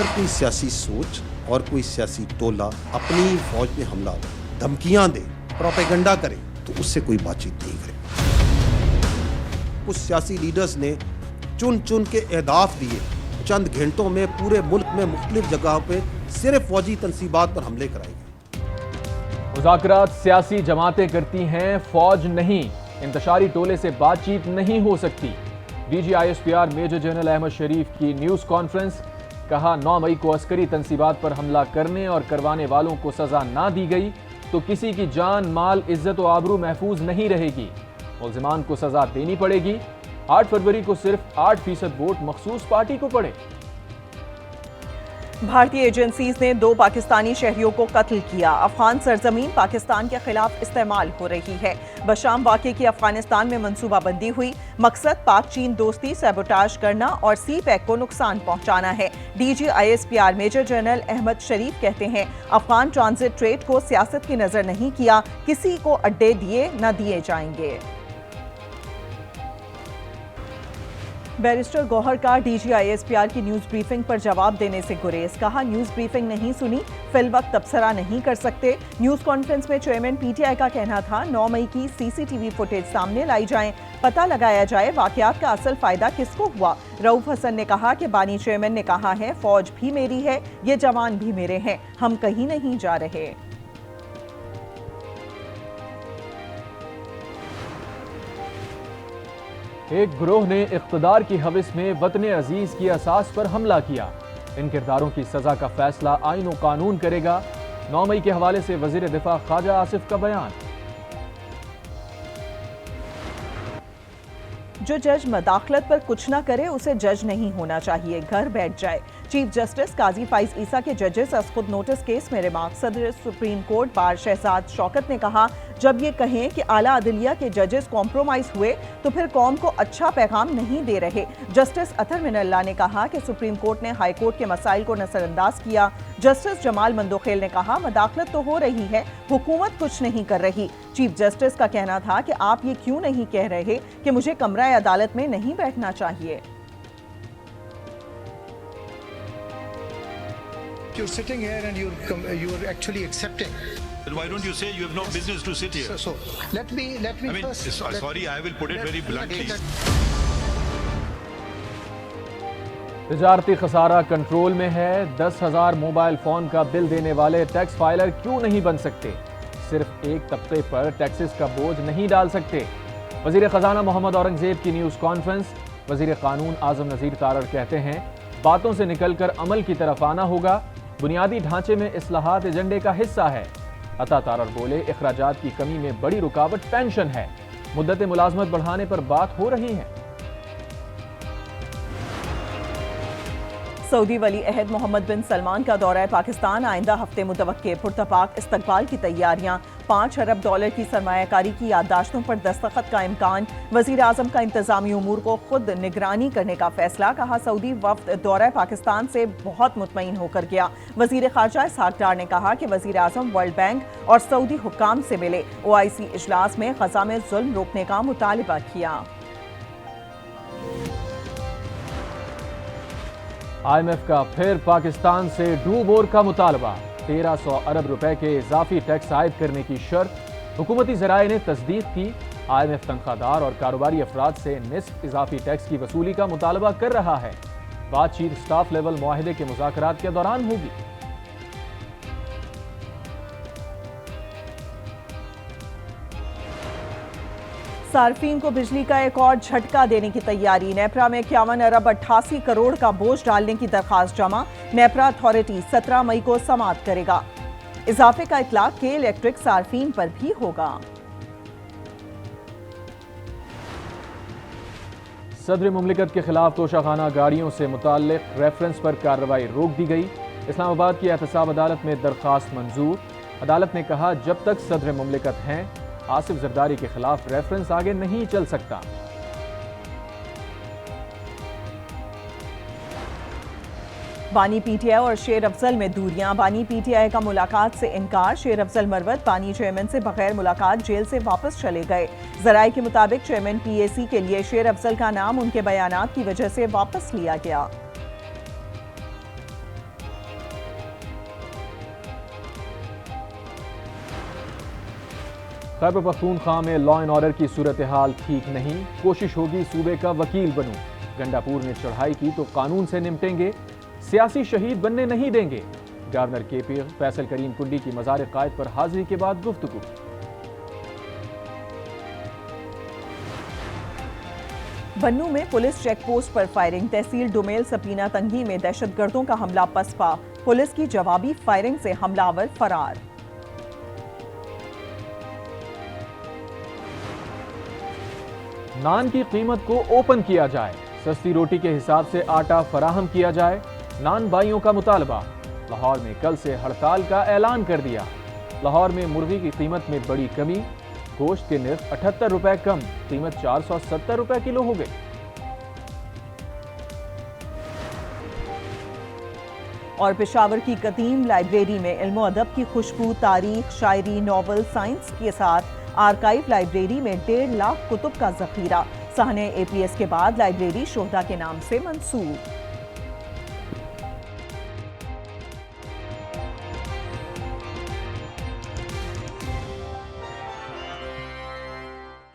اگر کوئی سیاسی سوچ اور کوئی سیاسی ٹولہ اپنی فوج پہ حملہ دھمکیاں دے پروپیگنڈا کرے تو اس سے کوئی بات چیت نہیں کرے. کچھ سیاسی لیڈرز نے چن چن کے اہداف دیے, چند گھنٹوں میں پورے ملک میں مختلف جگہوں پہ صرف فوجی تنصیبات پر حملے کرائے گئے. مذاکرات سیاسی جماعتیں کرتی ہیں, فوج نہیں. انتشاری ٹولے سے بات چیت نہیں ہو سکتی. D G I S P R major general Ahmad Sharif کی نیوز کانفرنس. کہا 9 مئی کو عسکری تنصیبات پر حملہ کرنے اور کروانے والوں کو سزا نہ دی گئی تو کسی کی جان, مال, عزت و آبرو محفوظ نہیں رہے گی. ملزمان کو سزا دینی پڑے گی. 8 فروری کو صرف 8% ووٹ مخصوص پارٹی کو پڑے. بھارتی ایجنسیز نے 2 پاکستانی شہریوں کو قتل کیا. افغان سرزمین پاکستان کے خلاف استعمال ہو رہی ہے. بشام واقعے کی افغانستان میں منصوبہ بندی ہوئی. مقصد پاک چین دوستی سیبوٹاژ کرنا اور سی پیک کو نقصان پہنچانا ہے. D G I S P R major general Ahmad Sharif کہتے ہیں افغان ٹرانزٹ ٹریڈ کو سیاست کی نظر نہیں کیا, کسی کو اڈے دیے نہ دیے جائیں گے. بیرسٹر گوہر کا D G I S P R کی نیوز بریفنگ پر جواب دینے سے گریز. کہا نیوز بریفنگ نہیں سنی, فی الوقت تبصرہ نہیں کر سکتے. نیوز کانفرنس میں چیئرمین پی ٹی آئی کا کہنا تھا 9 مئی کی سی سی ٹی وی فوٹیج سامنے لائی جائیں, پتہ لگایا جائے واقعات کا اصل فائدہ کس کو ہوا. رؤف حسن نے کہا کہ بانی چیئرمین نے کہا ہے فوج بھی میری ہے, یہ جوان بھی میرے ہیں, ہم کہیں نہیں جا رہے. ایک گروہ نے اقتدار کی ہوس میں وطن عزیز کی اساس پر حملہ کیا. ان کرداروں کی سزا کا فیصلہ آئین و قانون کرے گا. 9 مئی کے حوالے سے وزیر دفاع خواجہ آصف کا بیان. جو جج مداخلت پر کچھ نہ کرے اسے جج نہیں ہونا چاہیے, گھر بیٹھ جائے. چیف جسٹس قاضی فائز عیسیٰ کے ججز از خود نوٹس کیس میں ریمارک. صدر سپریم کورٹ بار شہزاد شوکت نے کہا جب یہ کہیں کہ اعلیٰ عدلیہ کے ججز کمپرومائز ہوئے تو پھر قوم کو اچھا پیغام نہیں دے رہے. جسٹس اطہر من اللہ نے کہا کہ سپریم کورٹ نے ہائی کورٹ کے مسائل کو نظر انداز کیا. جسٹس جمال مندوخیل نے کہا مداخلت تو ہو رہی ہے, حکومت کچھ نہیں کر رہی. چیف جسٹس کا کہنا تھا کہ آپ یہ کیوں نہیں کہہ رہے کہ مجھے کمرہ عدالت میں نہیں بیٹھنا چاہیے. You're sitting here and you're actually accepting. Then why don't you say you have no business to sit here? So let me I mean, first. sorry, I will put it very bluntly. تجارتی خسارہ control میں ہے. 10,000 mobile phone کا بل دینے والے tax filer کیوں نہیں بن سکتے؟ صرف ایک طبقے پر ٹیکسز کا بوجھ نہیں ڈال سکتے. وزیر خزانہ محمد اورنگزیب کی نیوز کانفرنس. وزیر قانون اعظم نذیر تارڑ کہتے ہیں باتوں سے نکل کر عمل کی طرف آنا ہوگا. بنیادی ڈھانچے میں اصلاحات ایجنڈے کا حصہ ہے. عطا تارڑ بولے اخراجات کی کمی میں بڑی رکاوٹ پینشن ہے. مدت ملازمت بڑھانے پر بات ہو رہی ہے. سعودی ولی عہد محمد بن سلمان کا دورہ پاکستان آئندہ ہفتے متوقع. پرتپاک استقبال کی تیاریاں. 5 ارب ڈالر کی سرمایہ کاری کی یادداشتوں پر دستخط کا امکان. وزیر اعظم کا انتظامی امور کو خود نگرانی کرنے کا فیصلہ. کہا سعودی وفد دورہ پاکستان سے بہت مطمئن ہو کر گیا. وزیر خارجہ اسحاق ڈار نے کہا کہ وزیر اعظم ورلڈ بینک اور سعودی حکام سے ملے. OIC اجلاس میں غزہ میں ظلم روکنے کا مطالبہ کیا. IMF کا پھر پاکستان سے ڈو بور کا مطالبہ. 1300 ارب روپے کے اضافی ٹیکس عائد کرنے کی شرط. حکومتی ذرائع نے تصدیق کی. IMF تنخواہ دار اور کاروباری افراد سے نصف اضافی ٹیکس کی وصولی کا مطالبہ کر رہا ہے. بات چیت اسٹاف لیول معاہدے کے مذاکرات کے دوران ہوگی. صارفین کو بجلی کا ایک اور جھٹکا دینے کی تیاری. نیپرا میں 51 ارب 88 کروڑ کا بوجھ ڈالنے کی درخواست جمع. نیپرا اتھارٹی 17 مئی کو سماعت کرے گا. اضافے کا اطلاق کے الیکٹرک صارفین پر بھی ہوگا. صدر مملکت کے خلاف توشہ خانہ گاڑیوں سے متعلق ریفرنس پر کارروائی روک دی گئی. اسلام آباد کی احتساب عدالت میں درخواست منظور. عدالت نے کہا جب تک صدر مملکت ہیں آصف زرداری کے خلاف ریفرنس آگے نہیں چل سکتا. بانی پی ٹی آئی اور شیر افضل میں دوریاں. بانی پی ٹی آئی کا ملاقات سے انکار. شیر افضل مروت بانی چیئرمین سے بغیر ملاقات جیل سے واپس چلے گئے. ذرائع کے مطابق چیئرمین پی اے سی کے لیے شیر افضل کا نام ان کے بیانات کی وجہ سے واپس لیا گیا. خیبر پختونخوا میں لا اینڈ آرڈر کی صورتحال ٹھیک نہیں، کوشش ہوگی صوبے کا وکیل بنوں، گنڈا پور نے چڑھائی کی تو قانون سے نمٹیں گے، سیاسی شہید بننے نہیں دیں گے، گورنر کے پی فیصل کریم کنڈی کی مزار قائد پر حاضری کے بعد گفتگو۔ بنوں میں پولیس چیک پوسٹ پر فائرنگ، تحصیل ڈومیل سپینہ تنگی میں دہشت گردوں کا حملہ پسپا، پولیس کی جوابی فائرنگ سے حملہ آور فرار۔ نان کی قیمت کو اوپن کیا جائے، سستی روٹی کے حساب سے آٹا فراہم کیا جائے، نان بائیوں کا مطالبہ، لاہور میں کل سے ہڑتال کا اعلان کر دیا، لاہور میں مرغی کی قیمت میں بڑی کمی، گوشت کے نرخ 78 روپے کم، قیمت 470 روپے کلو ہو گئی۔ اور پشاور کی قدیم لائبریری میں علم و ادب کی خوشبو، تاریخ، شاعری، ناول، سائنس کے ساتھ آرکائیو لائبریری میں 1.5 لاکھ کتب کا ذخیرہ، صحن اے پی ایس کے بعد لائبریری شہدا کے نام سے منسوب۔